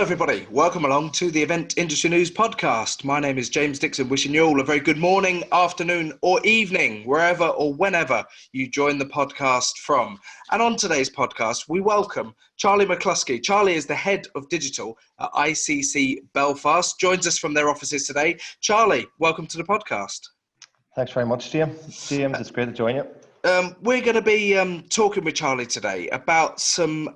everybody. Welcome along to the Event Industry News podcast. My name is James Dickson, wishing you all a very good morning, afternoon or evening, wherever or whenever you join the podcast from. And on today's podcast, we welcome Charlie McCloskey. Charlie is the head of digital at ICC Belfast, joins us from their offices today. Charlie, welcome to the podcast. Thanks very much, James. James, it's great to join you. We're going to be talking with Charlie today about some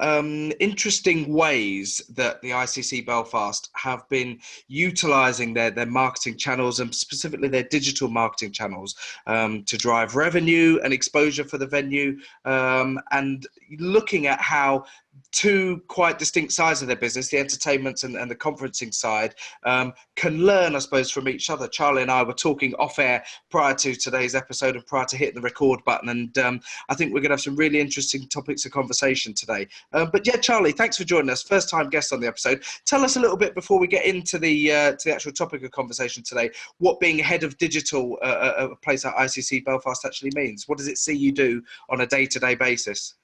interesting ways that the ICC Belfast have been utilising their marketing channels and specifically their digital marketing channels to drive revenue and exposure for the venue, and looking at how two quite distinct sides of their business, the entertainment and the conferencing side, can learn, I suppose, from each other. Charlie and I were talking off air prior to today's episode and prior to hitting the record button, and I think we're going to have some really interesting topics of conversation today. But yeah, Charlie, thanks for joining us. First time guest on the episode. Tell us a little bit before we get into the actual topic of conversation today, what being head of digital at a place like ICC Belfast actually means. What does it see you do on a day-to-day basis?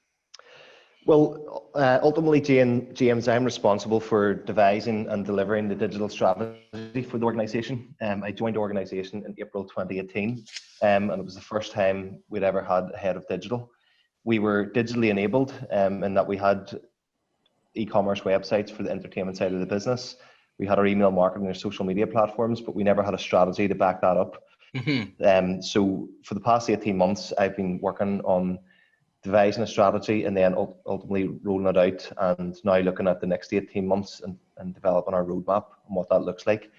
Well, ultimately, James, I'm responsible for devising and delivering the digital strategy for the organisation. I joined the organisation in April 2018, and it was the first time we'd ever had a head of digital. We were digitally enabled in that we had e-commerce websites for the entertainment side of the business. We had our email marketing, our social media platforms, but we never had a strategy to back that up. Mm-hmm. So for the past 18 months, I've been working on devising a strategy and then ultimately rolling it out, and now looking at the next 18 months and developing our roadmap and what that looks like.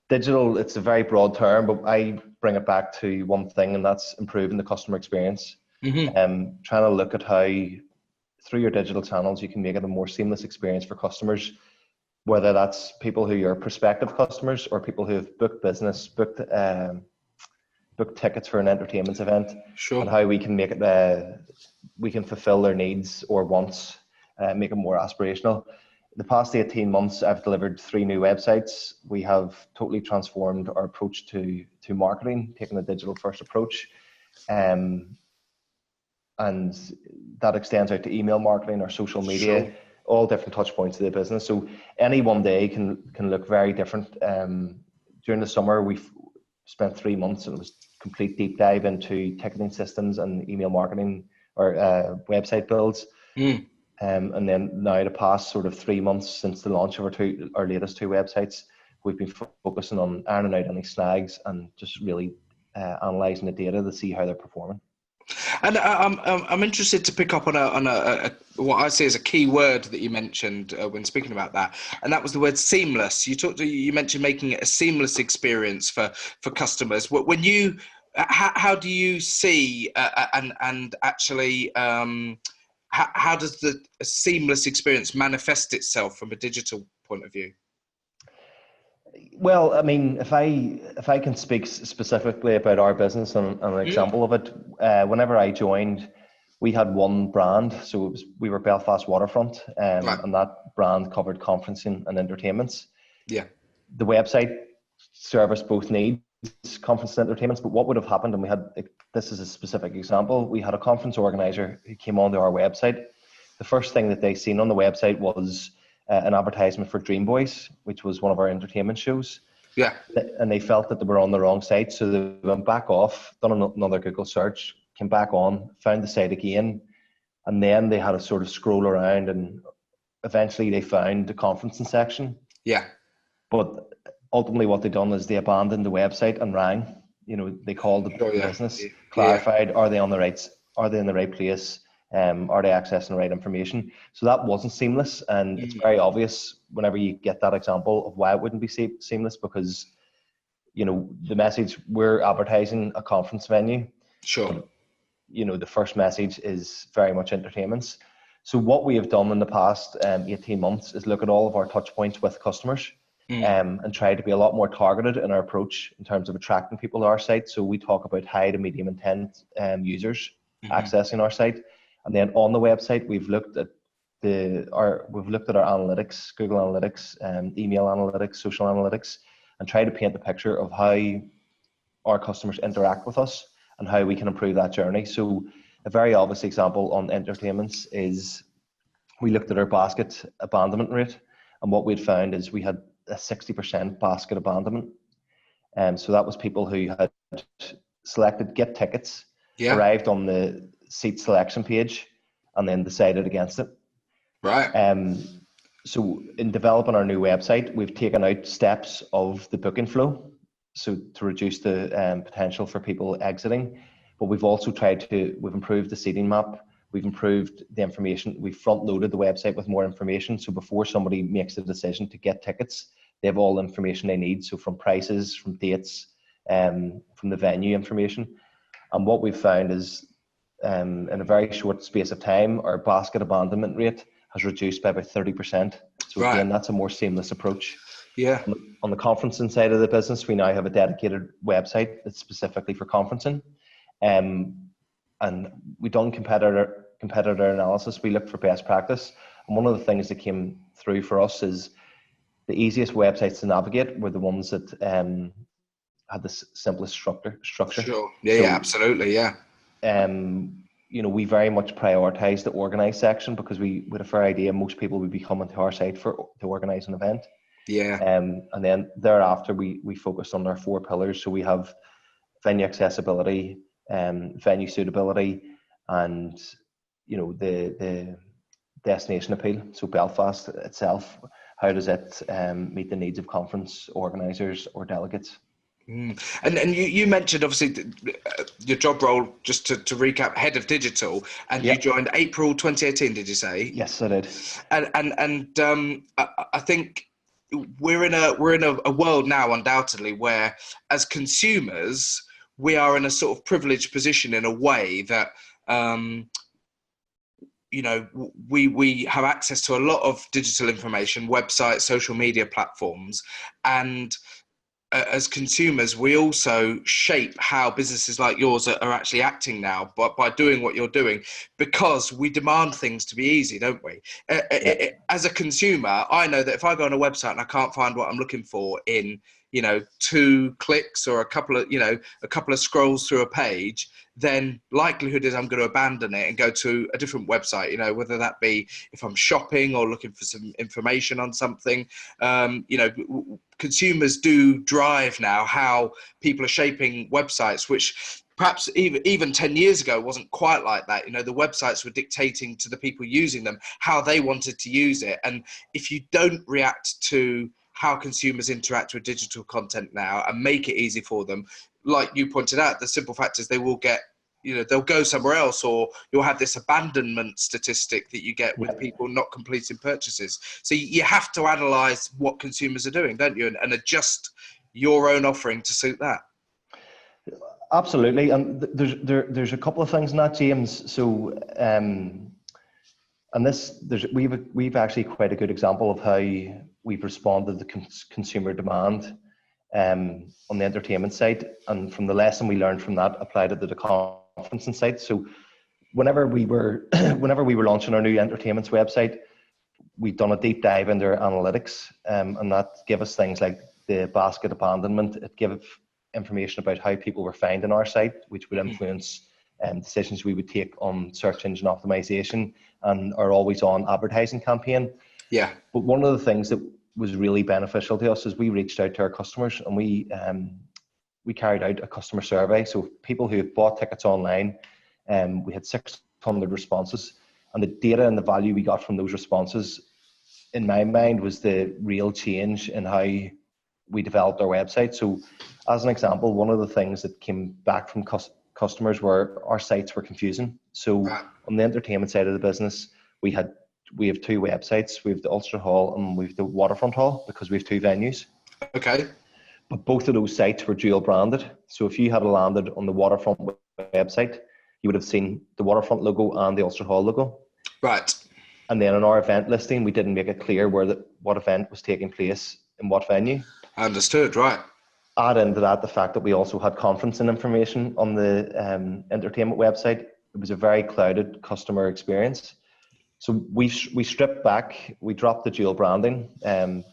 Digital, it's a very broad term, but I bring it back to one thing, and that's improving the customer experience. Mm-hmm. Trying to look at how through your digital channels you can make it a more seamless experience for customers, whether that's people who are prospective customers or people who have booked business, booked tickets for an entertainment event. Sure. And how we can make it, we can fulfill their needs or wants, make it more aspirational. The past 18 months, I've delivered 3 new websites. We have totally transformed our approach to marketing, taking a digital first approach. And that extends out to email marketing or social media, sure. All different touch points of the business. So any one day can look very different. During the summer, we've spent 3 months, and it was complete deep dive into ticketing systems and email marketing or website builds. And then now the past sort of 3 months since the launch of our latest 2 websites, we've been focusing on ironing out any snags and just really analysing the data to see how they're performing. And I'm interested to pick up on a what I see as a key word that you mentioned when speaking about that, and that was the word seamless. You mentioned making it a seamless experience for customers. When you, how do you see and actually how does the seamless experience manifest itself from a digital point of view? Well, I mean, if I can speak specifically about our business and an example of it, whenever I joined, we had one brand. So we were Belfast Waterfront, right. And that brand covered conferencing and entertainments. Yeah. The website serviced both needs, conference and entertainments, but what would have happened, and we had, this is a specific example, we had a conference organizer who came onto our website. The first thing that they seen on the website was an advertisement for Dream Boys, which was one of our entertainment shows. Yeah. And they felt that they were on the wrong site, so they went back off, done another Google search, came back on, found the site again, and then they had to sort of scroll around, and eventually they found the conferencing section. Yeah. But ultimately what they done is they abandoned the website and rang. You know, they called the business, clarified, are they in the right place? Are they accessing the right information? So that wasn't seamless, and it's very obvious whenever you get that example of why it wouldn't be seamless, because, you know, the message, we're advertising a conference venue. Sure. But, you know, the first message is very much entertainments. So what we have done in the past 18 months is look at all of our touch points with customers and try to be a lot more targeted in our approach in terms of attracting people to our site. So we talk about high to medium intent users accessing our site. And then on the website, we've looked at our analytics, Google Analytics, email analytics, social analytics, and try to paint the picture of how our customers interact with us and how we can improve that journey. So a very obvious example on entertainments is we looked at our basket abandonment rate, And what we'd found is we had a 60% basket abandonment. So that was people who had selected get tickets, arrived on the seat selection page, and then decided against it. Right. So in developing our new website, we've taken out steps of the booking flow, so to reduce the potential for people exiting. But we've also we've improved the seating map, we've improved the information, we've front loaded the website with more information. So before somebody makes the decision to get tickets, they have all the information they need. So from prices, from dates, from the venue information. And what we've found is in a very short space of time, our basket abandonment rate has reduced by about 30%. So again, that's a more seamless approach. Yeah. On the conferencing side of the business, we now have a dedicated website that's specifically for conferencing. And we've done competitor analysis. We looked for best practice. And one of the things that came through for us is the easiest websites to navigate were the ones that had the simplest structure. Sure. Yeah, absolutely. Yeah. We very much prioritize the organize section because we had a fair idea most people would be coming to our site to organize an event. Yeah. And then thereafter we focused on our 4 pillars. So we have venue accessibility, venue suitability, and the destination appeal. So Belfast itself, how does it meet the needs of conference organisers or delegates? And you mentioned obviously your job role, just to recap, head of digital, and you joined April 2018. Did you say? Yes, I did. And I think we're in a world now, undoubtedly, where as consumers we are in a sort of privileged position in a way that we have access to a lot of digital information, websites, social media platforms, and as consumers, we also shape how businesses like yours are actually acting now, but by doing what you're doing, because we demand things to be easy, don't we? As a consumer, I know that if I go on a website and I can't find what I'm looking for in 2 clicks or a couple of scrolls through a page, then likelihood is I'm going to abandon it and go to a different website, whether that be if I'm shopping or looking for some information on something. Consumers do drive now how people are shaping websites, which perhaps even 10 years ago wasn't quite like that. The websites were dictating to the people using them how they wanted to use it. And if you don't react to how consumers interact with digital content now and make it easy for them, like you pointed out, the simple fact is they will get, they'll go somewhere else, or you'll have this abandonment statistic that you get with people not completing purchases. So you have to analyze what consumers are doing, don't you? And adjust your own offering to suit that. Absolutely. And there's a couple of things in that, James. So, and we've actually quite a good example of how we've responded to consumer demand on the entertainment side, and from the lesson we learned from that, applied it to the conferencing side. So whenever we were launching our new entertainment's website, we'd done a deep dive into our analytics, and that gave us things like the basket abandonment. It gave information about how people were finding our site, which would influence decisions we would take on search engine optimization and our always on advertising campaign. Yeah. But one of the things that was really beneficial to us is we reached out to our customers, and we carried out a customer survey. So people who have bought tickets online, we had 600 responses, and the data and the value we got from those responses, in my mind, was the real change in how we developed our website. So as an example, one of the things that came back from customers were our sites were confusing. So on the entertainment side of the business, we have 2 websites. We have the Ulster Hall and we have the Waterfront Hall, because we have 2 venues. Okay. But both of those sites were dual branded. So if you had landed on the Waterfront website, you would have seen the Waterfront logo and the Ulster Hall logo. Right. And then on our event listing, we didn't make it clear what event was taking place in what venue. Understood. Right. Add into that the fact that we also had conferencing information on the entertainment website. It was a very clouded customer experience. So we stripped back, we dropped the dual branding,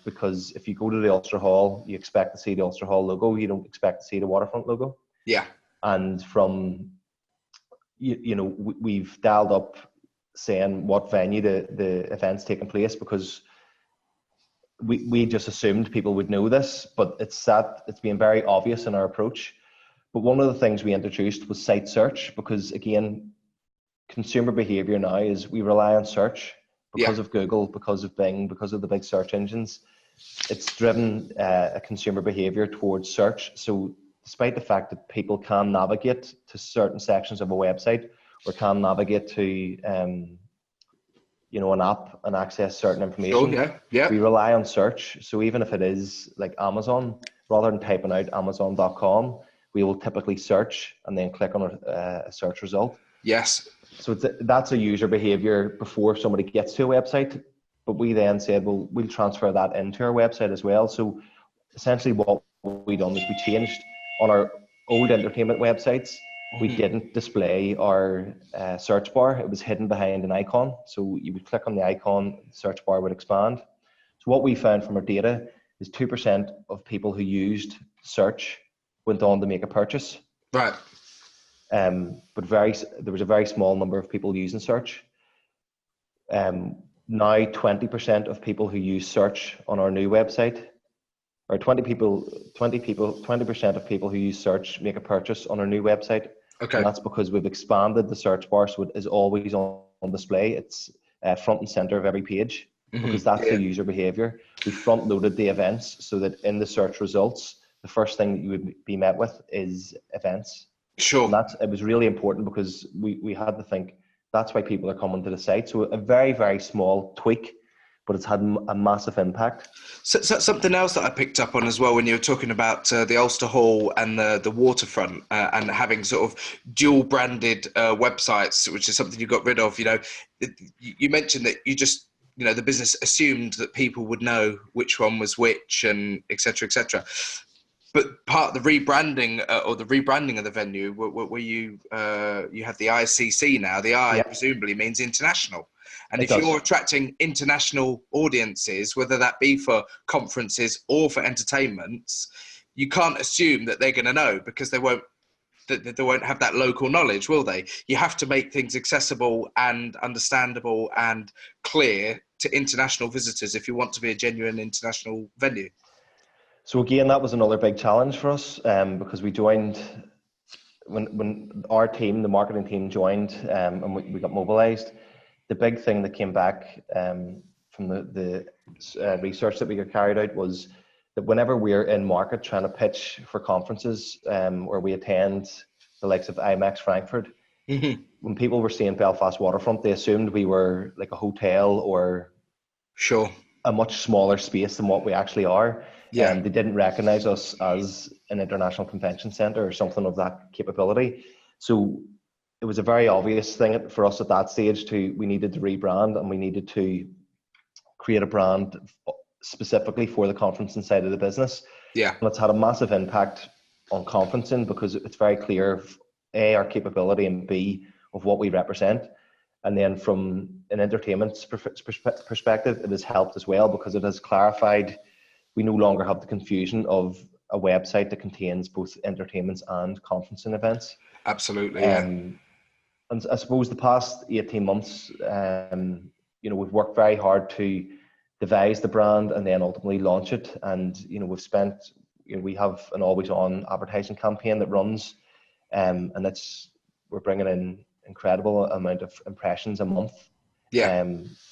because if you go to the Ulster Hall, you expect to see the Ulster Hall logo, you don't expect to see the Waterfront logo. Yeah. And from, we've dialed up saying what venue the event's taking place, because we just assumed people would know this, but it's been very obvious in our approach. But one of the things we introduced was site search, because again, consumer behavior now is we rely on search because of Google, because of Bing, because of the big search engines. It's driven a consumer behavior towards search. So despite the fact that people can navigate to certain sections of a website, or can navigate to an app and access certain information, we rely on search. So even if it is like Amazon, rather than typing out amazon.com, we will typically search and then click on a search result. Yes. So that's a user behavior before somebody gets to a website. But we then said, well, we'll transfer that into our website as well. So essentially what we done is we changed on our old entertainment websites. We didn't display our search bar. It was hidden behind an icon. So you would click on the icon, the search bar would expand. So what we found from our data is 2% of people who used search went on to make a purchase. Right. But there was a very small number of people using search. Now 20% of people who use search on our new website, or 20% of people who use search make a purchase on our new website. Okay. And that's because we've expanded the search bar, so it is always on display. It's front and center of every page, because that's the user behavior. We front loaded the events so that in the search results, the first thing that you would be met with is events. Sure. And it was really important, because we had to think that's why people are coming to the site. So a very, very small tweak, but it's had a massive impact. So something else that I picked up on as well when you were talking about the Ulster Hall and the waterfront and having sort of dual branded websites, which is something you got rid of. You mentioned that you just, the business assumed that people would know which one was which, and et cetera, et cetera. But part of the rebranding or the rebranding of the venue, where you have the ICC now, the I presumably means international. And if you're attracting international audiences, whether that be for conferences or for entertainments, you can't assume that they're going to know, because they won't have that local knowledge, will they? You have to make things accessible and understandable and clear to international visitors if you want to be a genuine international venue. So again, that was another big challenge for us, because we joined when our team, the marketing team, joined, and we got mobilized. The big thing that came back from the research that we got carried out was that whenever we're in market trying to pitch for conferences, or we attend the likes of IMEX Frankfurt, when people were seeing Belfast waterfront, they assumed we were like a hotel or a much smaller space than what we actually are. Yeah. They didn't recognize us as an international convention center or something of that capability. So it was a very obvious thing for us at that stage we needed to rebrand, and we needed to create a brand specifically for the conferencing side of the business. Yeah. And it's had a massive impact on conferencing, because it's very clear of A, our capability, and B, of what we represent. And then from an entertainment perspective, it has helped as well, because it has clarified we no longer have the confusion of a website that contains both entertainments and conferencing events. Absolutely, And I suppose the past 18 months, we've worked very hard to devise the brand and then ultimately launch it. And, we have an always on advertising campaign that runs, and we're bringing in incredible amount of impressions a month,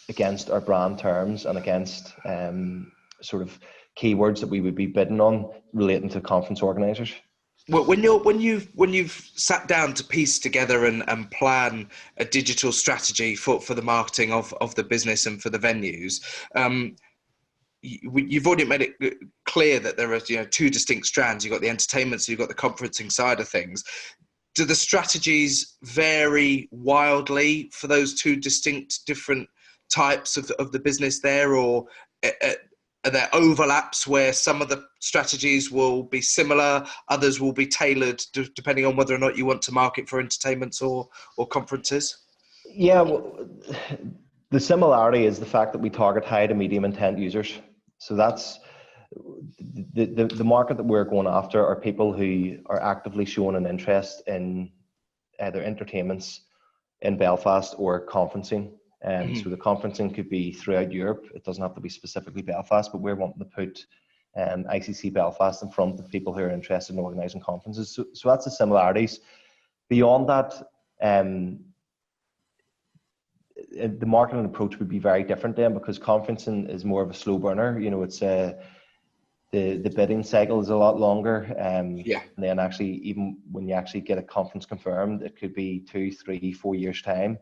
against our brand terms and against sort of keywords that we would be bidding on relating to conference organizers. Well, when you've sat down to piece together and plan a digital strategy for the marketing of the business and for the venues, you've already made it clear that there are two distinct strands. You've got the entertainment, so you've got the conferencing side of things. Do the strategies vary wildly for those two distinct different types of the business there, or are there overlaps where some of the strategies will be similar, others will be tailored depending on whether or not you want to market for entertainments or conferences? Yeah, well, the similarity is the fact that we target high to medium intent users. So that's the market that we're going after are people who are actively showing an interest in either entertainments in Belfast or conferencing. So the conferencing could be throughout Europe. It doesn't have to be specifically Belfast, but we're wanting to put ICC Belfast in front of people who are interested in organising conferences. So that's the similarities. Beyond that, the marketing approach would be very different then, because conferencing is more of a slow burner. You know, it's the bidding cycle is a lot longer. And then actually, even when you actually get a conference confirmed, it could be 2, 3, 4 years time.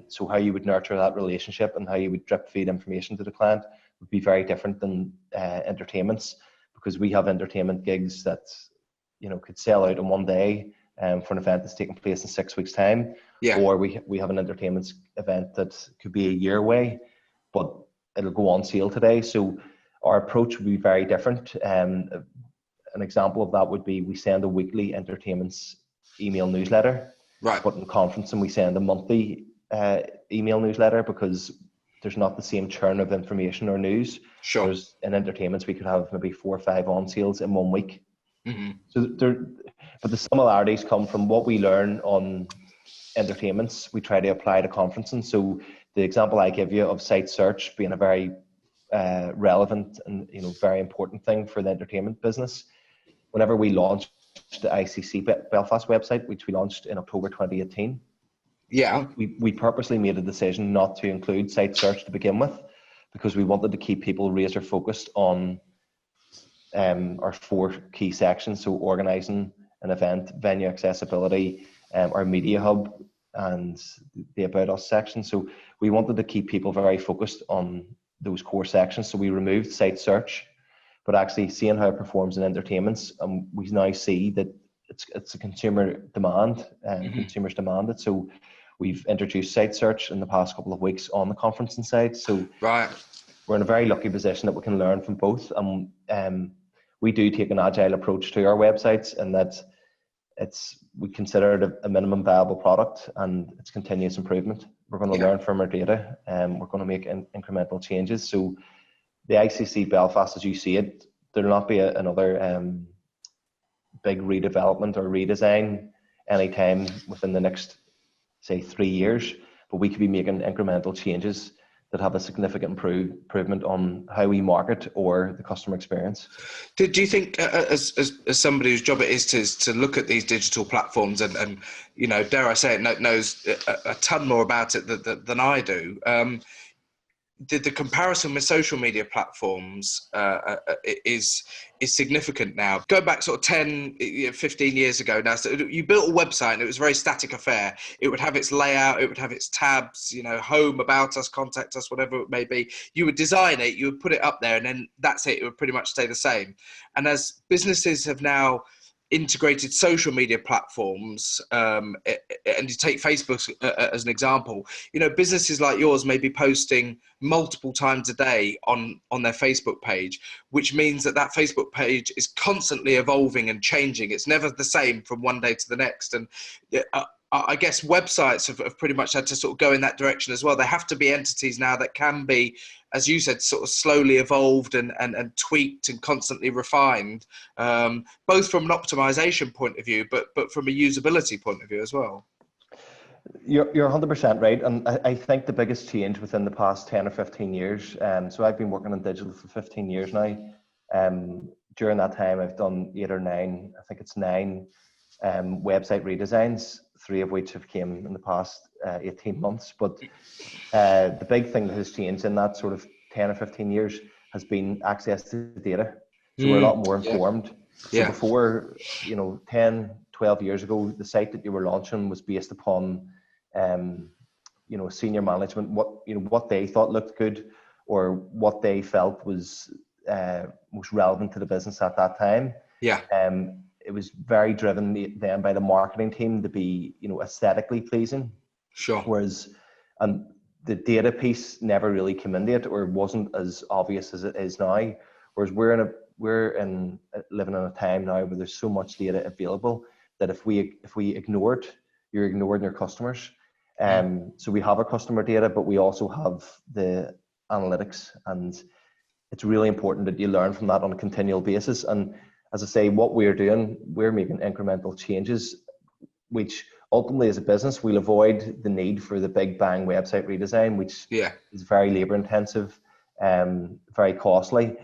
So how you would nurture that relationship and how you would drip feed information to the client would be very different than entertainments, because we have entertainment gigs that, you know, could sell out in one day for an event that's taking place in 6 weeks time. Or we have an entertainment event that could be a year away, but it'll go on sale today. So our approach would be very different. An example of that would be we send a weekly entertainment's email newsletter, but in conferencing we send a monthly email newsletter, because there's not the same churn of information or news. Whereas in entertainments we could have maybe 4 or 5 on sales in 1 week. But the similarities come from what we learn on entertainments, we try to apply to conferencing. So the example I give you of site search being a very relevant and, you know, very important thing for the entertainment business. Whenever we launched the ICC Belfast website, which we launched in October 2018, we purposely made a decision not to include site search to begin with, because we wanted to keep people razor focused on our 4 key sections. So organising an event, venue accessibility, our media hub, and the About Us section. So we wanted to keep people very focused on those core sections. So we removed site search, but actually seeing how it performs in entertainments, we now see that it's a consumer demand, and consumers demand it. So we've introduced site search in the past couple of weeks on the conferencing side. So we're in a very lucky position that we can learn from both. We do take an agile approach to our websites, and that we consider it a minimum viable product, and it's continuous improvement. We're going to learn from our data, and we're going to make incremental changes. So the ICC Belfast, as you see it, there'll not be another big redevelopment or redesign anytime within the next, say, 3 years, but we could be making incremental changes that have a significant improvement on how we market or the customer experience. Do you think, as somebody whose job it is to look at these digital platforms and you know, dare I say it, knows a ton more about it than I do, the comparison with social media platforms is significant now. Go back sort of 10, 15 years ago now. So you built a website and it was a very static affair. It would have its layout, it would have its tabs, you know, home, about us, contact us, whatever it may be. You would design it, you would put it up there, and then that's it. It would pretty much stay the same. And as businesses have now integrated social media platforms, and you take Facebook as an example, you know, businesses like yours may be posting multiple times a day on their Facebook page, which means that Facebook page is constantly evolving and changing. It's never the same from one day to the next. And I guess websites have pretty much had to sort of go in that direction as well. They have to be entities now that can be, as you said, sort of slowly evolved and tweaked and constantly refined, both from an optimization point of view, but from a usability point of view as well. You're 100% right. And I think the biggest change within the past 10 or 15 years, so I've been working on digital for 15 years now. During that time, I've done 8 or 9, I think it's 9 website redesigns, 3 of which have came in the past 18 months. But the big thing that has changed in that sort of 10 or 15 years has been access to data. So we're a lot more informed. So before, you know, 10, 12 years ago, the site that you were launching was based upon, you know, senior management, what they thought looked good, or what they felt was most relevant to the business at that time. It was very driven then by the marketing team to be, you know, aesthetically pleasing. Whereas, and the data piece never really came into it, or wasn't as obvious as it is now. Whereas we're living in a time now where there's so much data available that if we ignore it, you're ignoring your customers. So we have our customer data, but we also have the analytics, and it's really important that you learn from that on a continual basis. And as I say, what we're doing, we're making incremental changes, which ultimately, as a business, we'll avoid the need for the big bang website redesign, which is very labor intensive, very costly.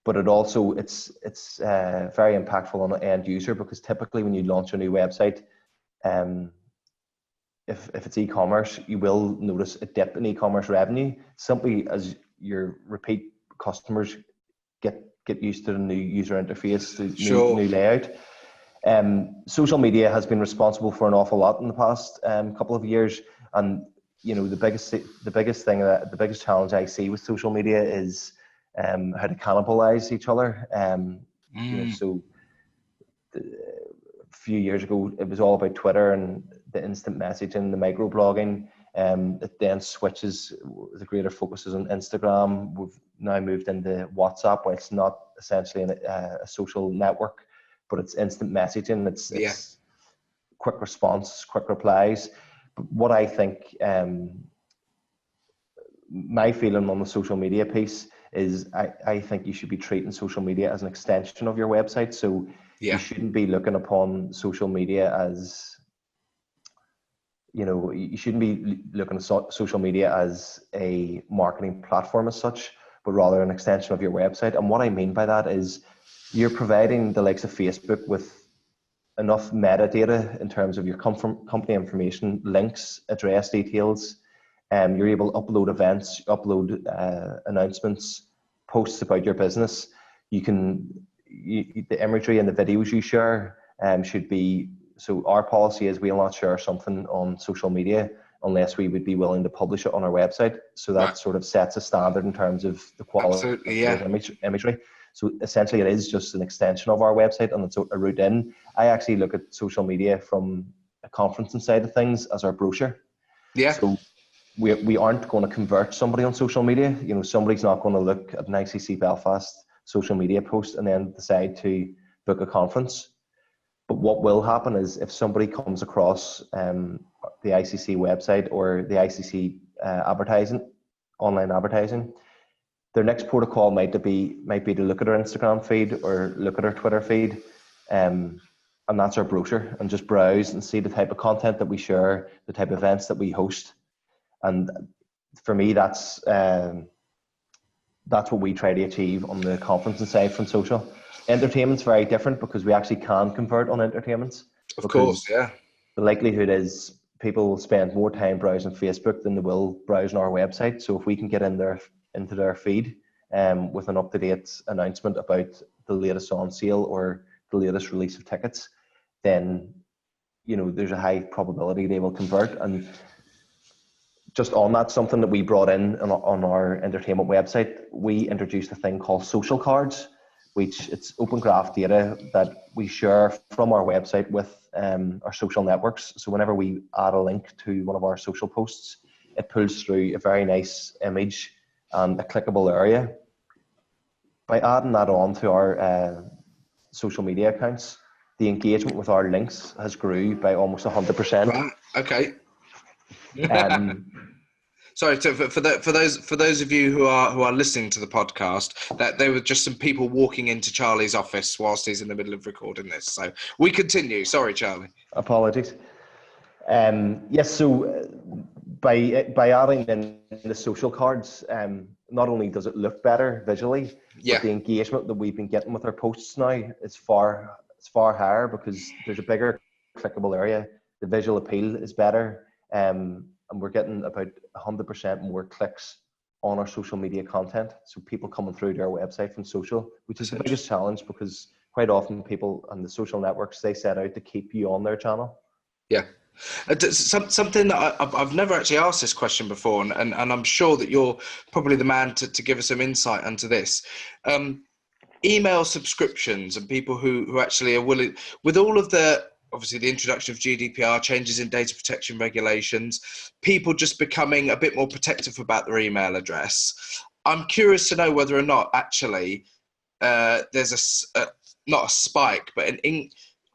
But it's very impactful on the end user, because typically when you launch a new website, if it's e-commerce, you will notice a dip in e-commerce revenue, simply as your repeat customers get used to the new user interface, the new layout. Social media has been responsible for an awful lot in the past couple of years, and the biggest challenge I see with social media is how to cannibalize each other. So a few years ago, it was all about Twitter and the instant messaging, the microblogging. It then switches, the greater focus is on Instagram. We've now moved into WhatsApp, where it's not essentially a social network, but it's instant messaging. It's quick response, quick replies. But what I think, my feeling on the social media piece is I think you should be treating social media as an extension of your website. So you shouldn't be looking upon social media as, you shouldn't be looking at social media as a marketing platform as such, but rather an extension of your website. And what I mean by that is you're providing the likes of Facebook with enough metadata in terms of your company information, links, address details. You're able to upload events, upload announcements, posts about your business. The imagery and the videos you share should be, so our policy is we'll not share something on social media unless we would be willing to publish it on our website. So that sort of sets a standard in terms of the quality of imagery. So essentially it is just an extension of our website, and it's a route in. I actually look at social media from a conferencing side of things as our brochure. Yeah. So we aren't going to convert somebody on social media. Somebody's not going to look at an ICC Belfast social media post and then decide to book a conference. But what will happen is if somebody comes across the ICC website or the ICC online advertising, their next protocol might be to look at our Instagram feed or look at our Twitter feed, and that's our brochure, and just browse and see the type of content that we share, the type of events that we host. And for me, that's what we try to achieve on the conferencing side from social. Entertainment's very different because we actually can convert on entertainments. Of course, yeah. The likelihood is people will spend more time browsing Facebook than they will browsing our website. So if we can get into their feed with an up-to-date announcement about the latest on sale or the latest release of tickets, then there's a high probability they will convert. And just on that, something that we brought in on our entertainment website, we introduced a thing called social cards, which it's open graph data that we share from our website with our social networks. So whenever we add a link to one of our social posts, it pulls through a very nice image and a clickable area. By adding that on to our social media accounts, the engagement with our links has grew by almost 100%. Right. Okay. Sorry, so for those of you who are listening to the podcast, that there were just some people walking into Charlie's office whilst he's in the middle of recording this. So we continue. Sorry, Charlie. Apologies. Yes. So by adding in the social cards, not only does it look better visually, but the engagement that we've been getting with our posts now is far higher because there's a bigger clickable area. The visual appeal is better. And we're getting about 100% more clicks on our social media content. So people coming through to our website from social, which is the biggest challenge because quite often people on the social networks, they set out to keep you on their channel. Yeah. Something that I've never actually asked this question before, and I'm sure that you're probably the man to give us some insight into this. Email subscriptions and people who actually are willing, with all of obviously the introduction of GDPR, changes in data protection regulations, people just becoming a bit more protective about their email address. I'm curious to know whether or not actually there's not a spike, but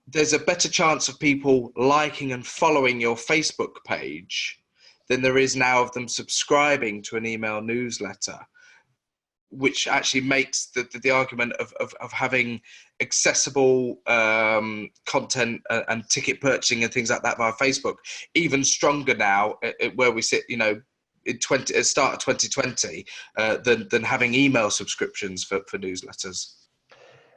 there's a better chance of people liking and following your Facebook page than there is now of them subscribing to an email newsletter. which actually makes the argument of having accessible content and ticket purchasing and things like that via Facebook even stronger now, where we sit, you know, at start of 2020, than having email subscriptions for newsletters.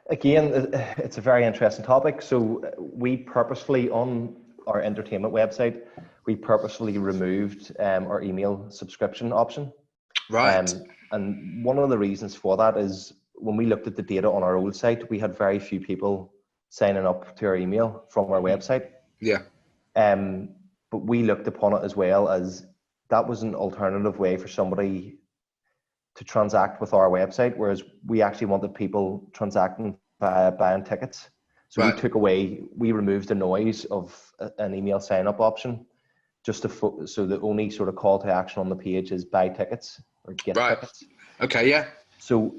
Again, it's a very interesting topic. So we purposefully, on our entertainment website, we purposefully removed our email subscription option. Right. And one of the reasons for that is when we looked at the data on our old site, we had very few people signing up to our email from our website. Yeah. But we looked upon it as well as that was an alternative way for somebody to transact with our website, whereas we actually wanted people transacting via buying tickets. So right. we removed the noise of an email sign-up option, just so the only sort of call to action on the page is buy tickets or get tickets. Okay, yeah. So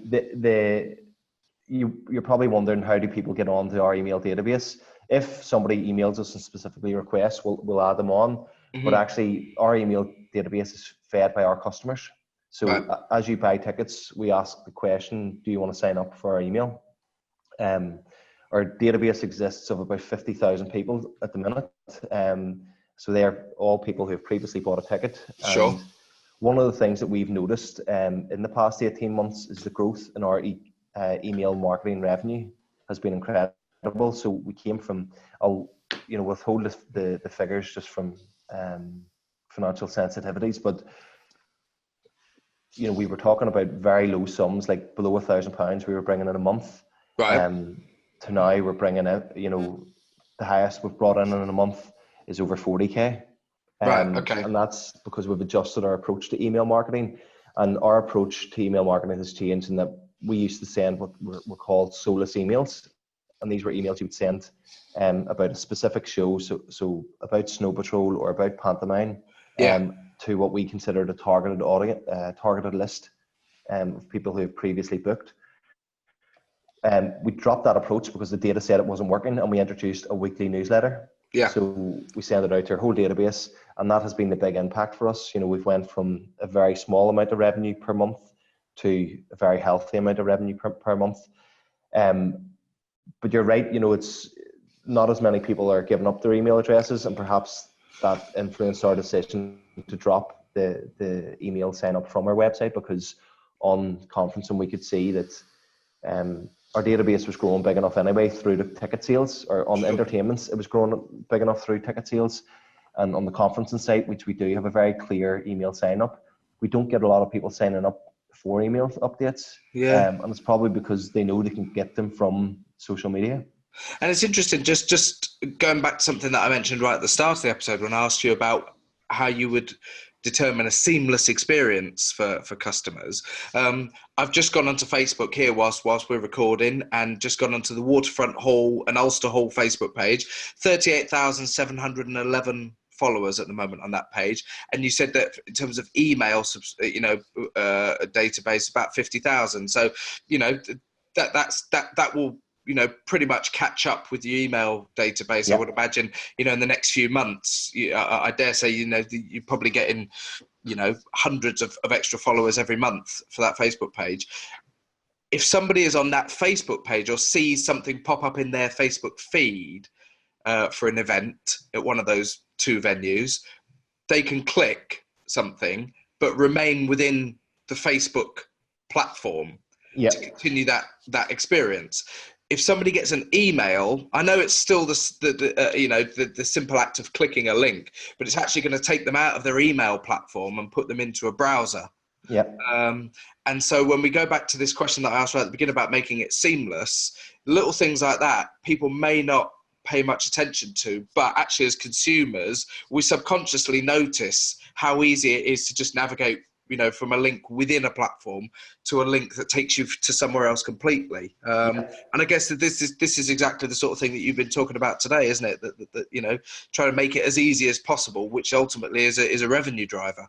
you're probably wondering, how do people get onto our email database? If somebody emails us and specifically requests, we'll add them on. Mm-hmm. But actually, our email database is fed by our customers. So as you buy tickets, we ask the question, do you want to sign up for our email? Our database exists of about 50,000 people at the minute. So they're all people who have previously bought a ticket. Sure. And one of the things that we've noticed in the past 18 months is the growth in our email marketing revenue has been incredible. So we came from, I'll withhold the figures just from financial sensitivities, but we were talking about very low sums, like below £1,000 we were bringing in a month. Right. To now we're bringing in, the highest we've brought in a month is over 40k. Right. Okay. And that's because we've adjusted our approach to email marketing, and our approach to email marketing has changed in that we used to send what were called soulless emails, and these were emails you would send about a specific show, so about Snow Patrol or about pantomime, to what we considered a targeted audience, targeted list of people who have previously booked. We dropped that approach because the data said it wasn't working, and we introduced a weekly newsletter. Yeah. So we send it out to our whole database, and that has been the big impact for us. We've went from a very small amount of revenue per month to a very healthy amount of revenue per month. But you're right, it's not as many people are giving up their email addresses, and perhaps that influenced our decision to drop the email sign up from our website, because on conferencing we could see that our database was growing big enough anyway through the ticket sales, or on the entertainments it was growing big enough through ticket sales. And on the conferencing site, which we do have a very clear email sign up, we don't get a lot of people signing up for email updates. Yeah. And it's probably because they know they can get them from social media. And it's interesting, just going back to something that I mentioned right at the start of the episode when I asked you about how you would determine a seamless experience for customers. I've just gone onto Facebook here whilst we're recording, and just gone onto the Waterfront Hall and Ulster Hall Facebook page. 38,711 followers at the moment on that page. And you said that in terms of email, database, about 50,000. So, that will, pretty much catch up with your email database. Yep. I would imagine, in the next few months, I dare say, you're probably getting, hundreds of extra followers every month for that Facebook page. If somebody is on that Facebook page or sees something pop up in their Facebook feed for an event at one of those two venues, they can click something, but remain within the Facebook platform to continue that experience. If somebody gets an email, I know it's still the simple act of clicking a link, but it's actually going to take them out of their email platform and put them into a browser. Yeah. And so when we go back to this question that I asked right at the beginning about making it seamless, little things like that, people may not pay much attention to, but actually as consumers, we subconsciously notice how easy it is to just navigate from a link within a platform to a link that takes you to somewhere else completely. And I guess that this is exactly the sort of thing that you've been talking about today, isn't it? That try to make it as easy as possible, which ultimately is a revenue driver.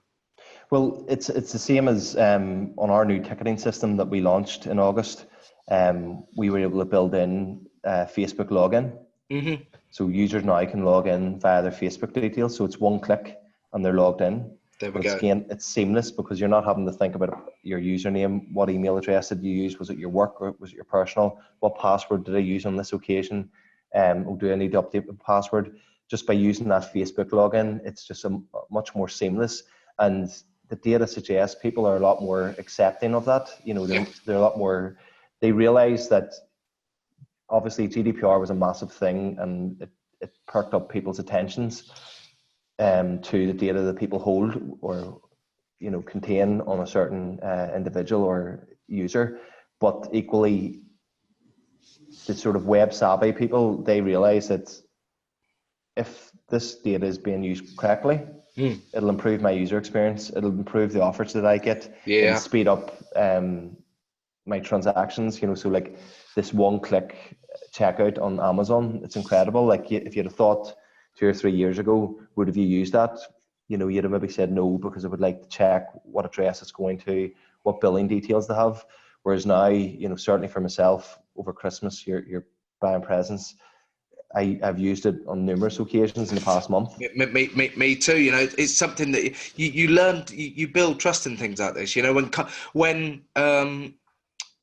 Well, it's the same as on our new ticketing system that we launched in August. We were able to build in Facebook login. Mm-hmm. So users now can log in via their Facebook details. So it's one click and they're logged in. There we But go. again, it's seamless because you're not having to think about your username. What email address did you use? Was it your work or was it your personal? What password did I use on this occasion? Or do I need to update the password? Just by using that Facebook login, it's just much more seamless. And the data suggests people are a lot more accepting of that. You know, they're a lot more, they realize that obviously GDPR was a massive thing and it perked up people's attentions to the data that people hold or, you know, contain on a certain individual or user. But equally, the sort of web savvy people, they realize that if this data is being used correctly, it'll improve my user experience. It'll improve the offers that I get. It'll speed up my transactions. You know, so like this one-click checkout on Amazon, it's incredible. Like if you'd have thought 2 or 3 years ago, would have you used that? You know, you'd have maybe said no because I would like to check what address it's going to, what billing details they have. Whereas now, you know, certainly for myself over Christmas, you're buying presents. I've used it on numerous occasions in the past month. Me too. You know, it's something that you learn. You build trust in things like this. You know, when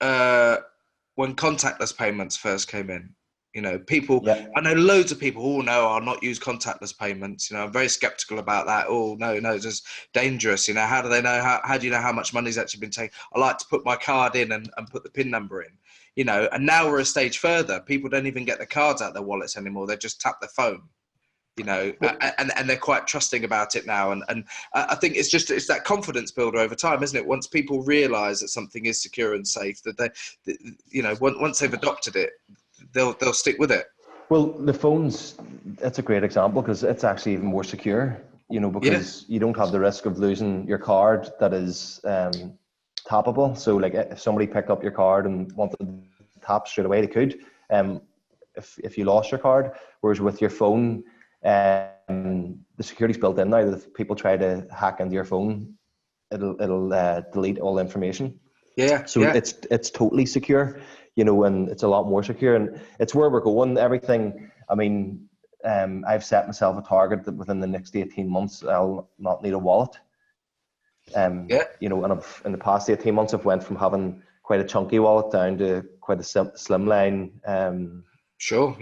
contactless payments first came in, you know, people. Yeah. I know loads of people. Oh no, I'll not use contactless payments. You know, I'm very skeptical about that. Oh no, it's just dangerous. You know, how do they know? How do you know how much money's actually been taken? I like to put my card in and put the PIN number in. You know, and now we're a stage further. People don't even get their cards out of their wallets anymore. They just tap their phone. You know, and they're quite trusting about it now. And I think it's that confidence builder over time, isn't it? Once people realise that something is secure and safe, that you know, once they've adopted it, they'll stick with it. Well, the phones, that's a great example because it's actually even more secure, you know, because you don't have the risk of losing your card that is tappable. So like if somebody picked up your card and wanted to tap straight away, they could. If you lost your card, whereas with your phone, the security's built in now that if people try to hack into your phone, it'll delete all the information. So it's totally secure, you know, and it's a lot more secure, and it's where we're going. Everything. I mean, I've set myself a target that within the next 18 months, I'll not need a wallet. You know, and in the past 18 months, I've went from having quite a chunky wallet down to quite a slimline. Sure.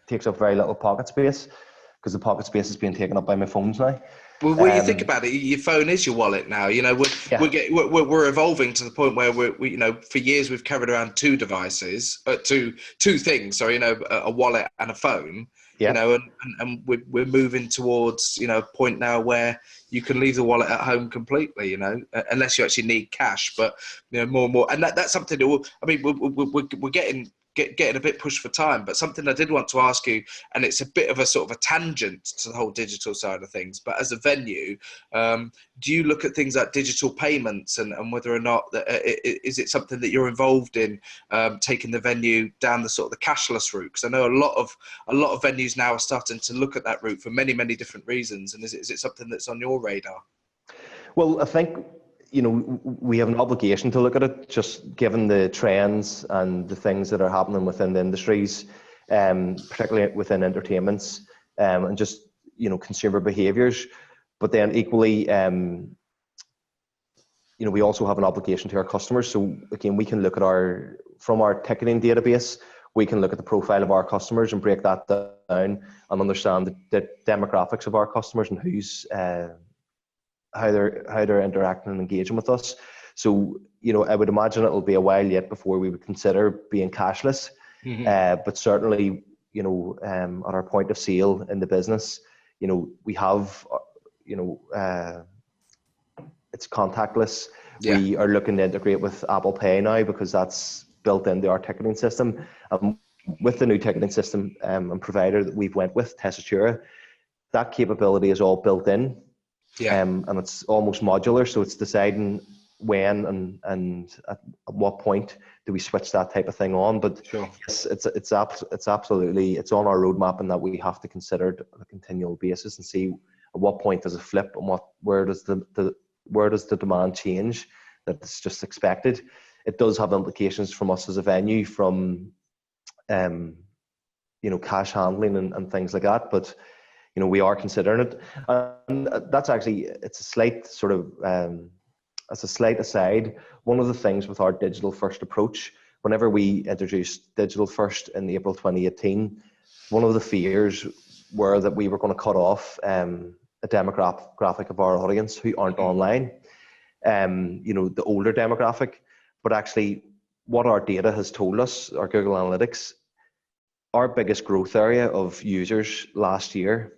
Takes up very little pocket space because the pocket space is being taken up by my phones now. Well, when you think about it, your phone is your wallet now. You know, we're evolving to the point where we you know, for years we've carried around two devices, two things. So, you know, a wallet and a phone. You know, and we're moving towards, you know, a point now where you can leave the wallet at home completely. You know, unless you actually need cash. But you know, more and more, and that's something that we're getting a bit pushed for time, but something I did want to ask you, and it's a bit of a sort of a tangent to the whole digital side of things, but as a venue, do you look at things like digital payments and whether or not is it something that you're involved in, taking the venue down the sort of the cashless route? Because I know a lot of venues now are starting to look at that route for many different reasons, and is it something that's on your radar? Well, I think, you know, we have an obligation to look at it, just given the trends and the things that are happening within the industries, particularly within entertainments, and just, you know, consumer behaviours. But then equally, you know, we also have an obligation to our customers. So again, we can look at from our ticketing database, we can look at the profile of our customers and break that down and understand the demographics of our customers and who's how they're interacting and engaging with us. So, you know, I would imagine it'll be a while yet before we would consider being cashless. But certainly, you know, at our point of sale in the business, you know, we have, you know, it's contactless. We are looking to integrate with Apple Pay now because that's built into our ticketing system. With the new ticketing system and provider that we've went with, Tessitura, that capability is all built in. And it's almost modular, so it's deciding when and at what point do we switch that type of thing on. But yes, it's absolutely, it's on our roadmap, and that we have to consider it on a continual basis and see at what point does it flip and where does the demand change that's just expected. It does have implications from us as a venue, from you know, cash handling and things like that. But we are considering it. And that's actually, it's a slight sort of, as a slight aside, one of the things with our digital first approach, whenever we introduced digital first in April 2018, one of the fears were that we were going to cut off a demographic of our audience who aren't online, the older demographic. But actually, what our data has told us, our Google Analytics, our biggest growth area of users last year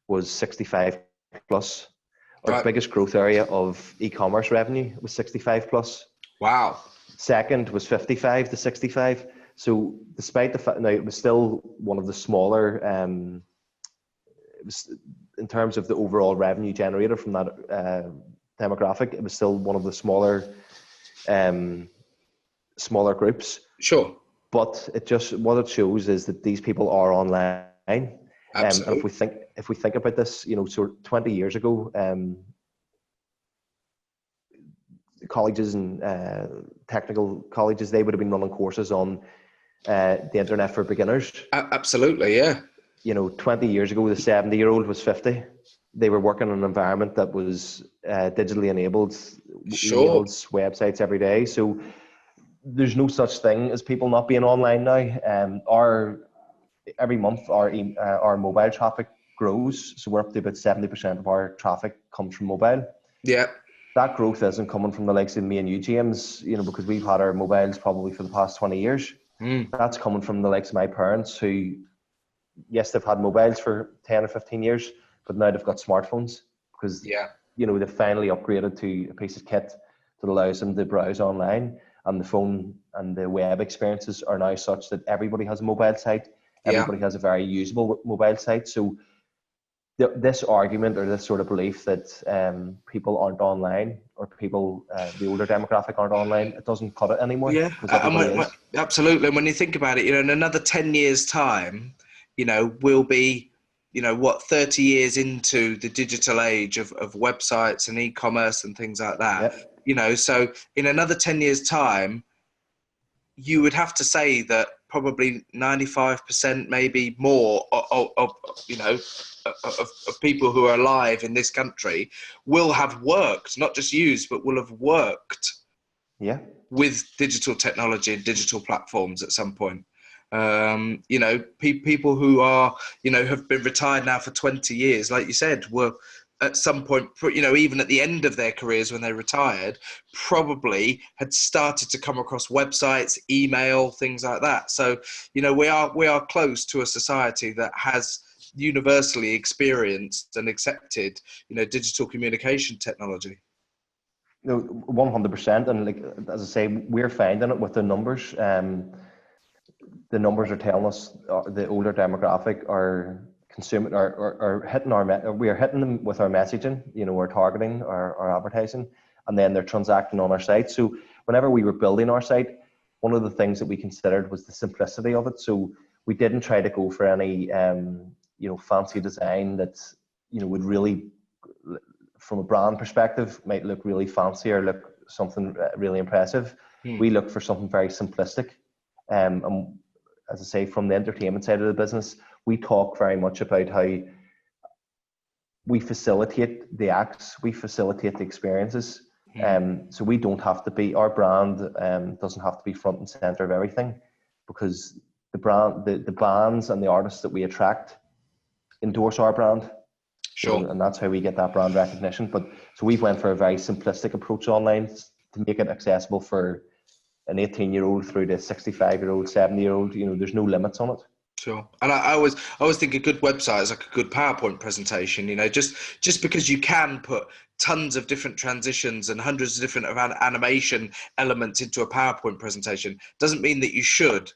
was 65 plus. Our biggest growth area of e-commerce revenue was 65 plus. Wow. Second was 55 to 65. So despite the fact, now it was still one of the smaller, it was, in terms of the overall revenue generated from that demographic, it was still one of the smaller groups. Sure. But what it shows is that these people are online. And if we think about this, sort of 20 years ago, colleges and technical colleges, they would have been running courses on the internet for beginners. Absolutely, yeah. 20 years ago, the 70-year-old was 50. They were working in an environment that was digitally enabled, sure, emails, websites every day. So there's no such thing as people not being online now. Every month, our mobile traffic grows. So we're up to about 70% of our traffic comes from mobile. Yeah. That growth isn't coming from the likes of me and you, James, because we've had our mobiles probably for the past 20 years. That's coming from the likes of my parents who, yes, they've had mobiles for 10 or 15 years, but now they've got smartphones because, they've finally upgraded to a piece of kit that allows them to browse online, and the phone and the web experiences are now such that everybody has a mobile site. Everybody has a very usable mobile site. So this argument or this sort of belief that people aren't online or people, the older demographic aren't online, it doesn't cut it anymore. Yeah, absolutely. And when you think about it, in another 10 years' time, we'll be, 30 years into the digital age of websites and e-commerce and things like that. Yep. So in another 10 years' time, you would have to say that probably 95%, maybe more, of people who are alive in this country will have worked, not just used, but will have worked with digital technology and digital platforms at some point. People who are, have been retired now for 20 years, like you said, were at some point, even at the end of their careers when they retired, probably had started to come across websites, email, things like that. So, we are close to a society that has universally experienced and accepted, digital communication technology. 100%. And as I say, we're finding it with the numbers. The numbers are telling us the older demographic are consuming, are hitting we are hitting them with our messaging, our targeting, our advertising, and then they're transacting on our site. So whenever we were building our site, one of the things that we considered was the simplicity of it. So we didn't try to go for any, fancy design that, would really, from a brand perspective, might look really fancy or look something really impressive. We look for something very simplistic. And as I say, from the entertainment side of the business, we talk very much about how we facilitate the acts, we facilitate the experiences. So we don't have to be, our brand doesn't have to be front and center of everything, because the brand, the bands and the artists that we attract endorse our brand. Sure. And that's how we get that brand recognition. But so we've went for a very simplistic approach online to make it accessible for an 18-year-old through to 65-year-old, 70-year-old. There's no limits on it. Sure. And I always think a good website is like a good PowerPoint presentation. Just because you can put tons of different transitions and hundreds of different animation elements into a PowerPoint presentation doesn't mean that you should.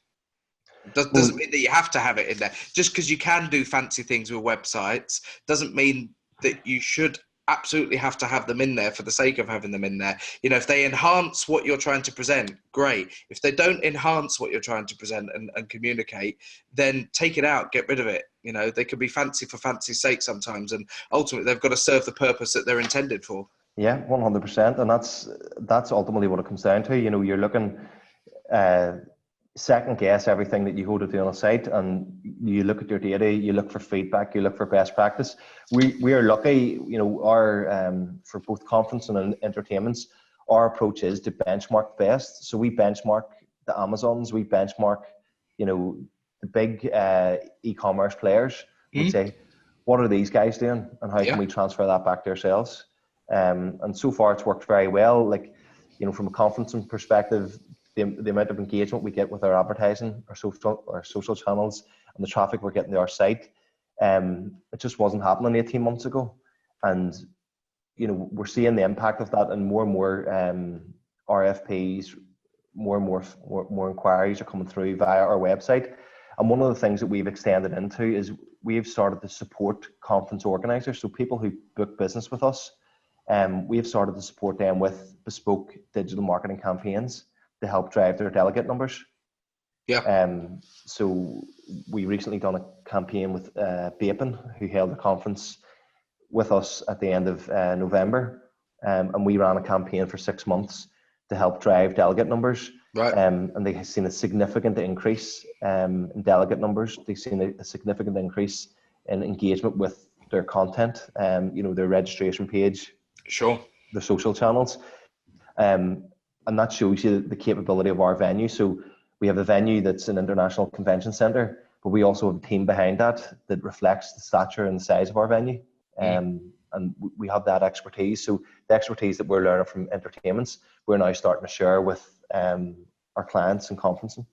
Doesn't mean that you have to have it in there. Just because you can do fancy things with websites doesn't mean that you should absolutely have to have them in there for the sake of having them in there. If they enhance what you're trying to present, great. If they don't enhance what you're trying to present and communicate, then take it out, get rid of it. They can be fancy for fancy's sake sometimes, and ultimately they've got to serve the purpose that they're intended for. Yeah, 100%. And that's ultimately what it comes down to. You're looking, second guess everything that you go to do on a site, and you look at your data, you look for feedback, you look for best practice. We are lucky, our for both conference and entertainments, our approach is to benchmark best. So we benchmark the Amazons, we benchmark, the big e-commerce players. We say, what are these guys doing, and how can we transfer that back to ourselves? And so far it's worked very well. Like, from a conferencing perspective, the amount of engagement we get with our advertising, our social channels, and the traffic we're getting to our site, it just wasn't happening 18 months ago. And, we're seeing the impact of that, and more RFPs, more inquiries are coming through via our website. And one of the things that we've extended into is we've started to support conference organizers. So people who book business with us, we've started to support them with bespoke digital marketing campaigns to help drive their delegate numbers. So we recently done a campaign with Bapin, who held a conference with us at the end of November, and we ran a campaign for 6 months to help drive delegate numbers. And they have seen a significant increase in delegate numbers. They've seen a significant increase in engagement with their content, their registration page, their social channels. And that shows you the capability of our venue. So we have a venue that's an international convention centre, but we also have a team behind that reflects the stature and the size of our venue. And we have that expertise. So the expertise that we're learning from entertainments, we're now starting to share with our clients and conferencing.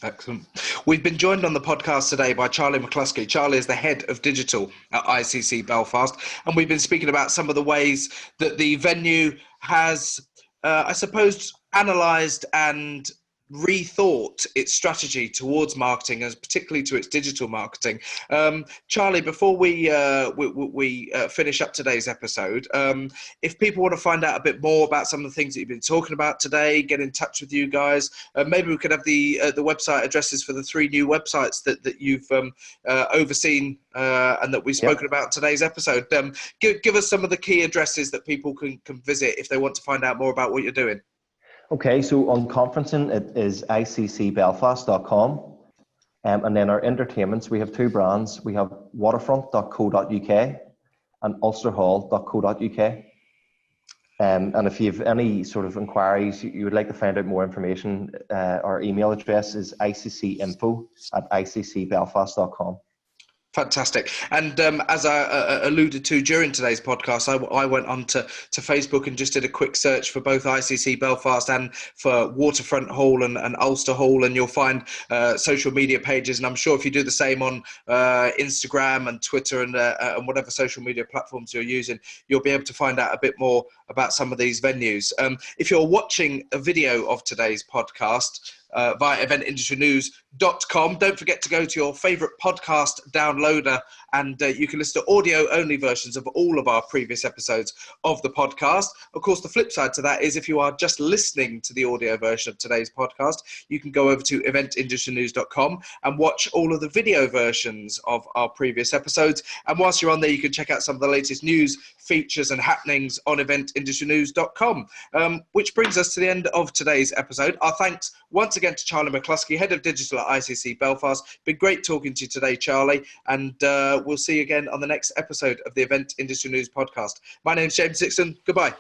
Excellent. We've been joined on the podcast today by Charlie McCloskey. Charlie is the head of digital at ICC Belfast, and we've been speaking about some of the ways that the venue has, I suppose, analysed and rethought its strategy towards marketing, and particularly to its digital marketing. Charlie, before we finish up today's episode, if people want to find out a bit more about some of the things that you've been talking about today, get in touch with you guys, maybe we could have the website addresses for the 3 new websites that you've overseen and that we've spoken about in today's episode. Give us some of the key addresses that people can visit if they want to find out more about what you're doing. Okay, so on conferencing, it is iccbelfast.com. And then our entertainments, we have 2 brands. We have waterfront.co.uk and ulsterhall.co.uk. And if you have any sort of inquiries, you would like to find out more information, our email address is iccinfo@iccbelfast.com. Fantastic. And as I alluded to during today's podcast, I went on to Facebook and just did a quick search for both ICC Belfast and for Waterfront Hall and Ulster Hall, and you'll find social media pages. And I'm sure if you do the same on Instagram and Twitter and whatever social media platforms you're using, you'll be able to find out a bit more about some of these venues. If you're watching a video of today's podcast, via eventindustrynews.com. Don't forget to go to your favourite podcast downloader, and you can listen to audio-only versions of all of our previous episodes of the podcast. Of course, the flip side to that is if you are just listening to the audio version of today's podcast, you can go over to eventindustrynews.com and watch all of the video versions of our previous episodes. And whilst you're on there, you can check out some of the latest news, features and happenings on eventindustrynews.com. Which brings us to the end of today's episode. Our thanks once again to Charlie McCloskey, Head of Digital at ICC Belfast. Been great talking to you today, Charlie, and we'll see you again on the next episode of the Event Industry News podcast. My name's James Dickson. Goodbye.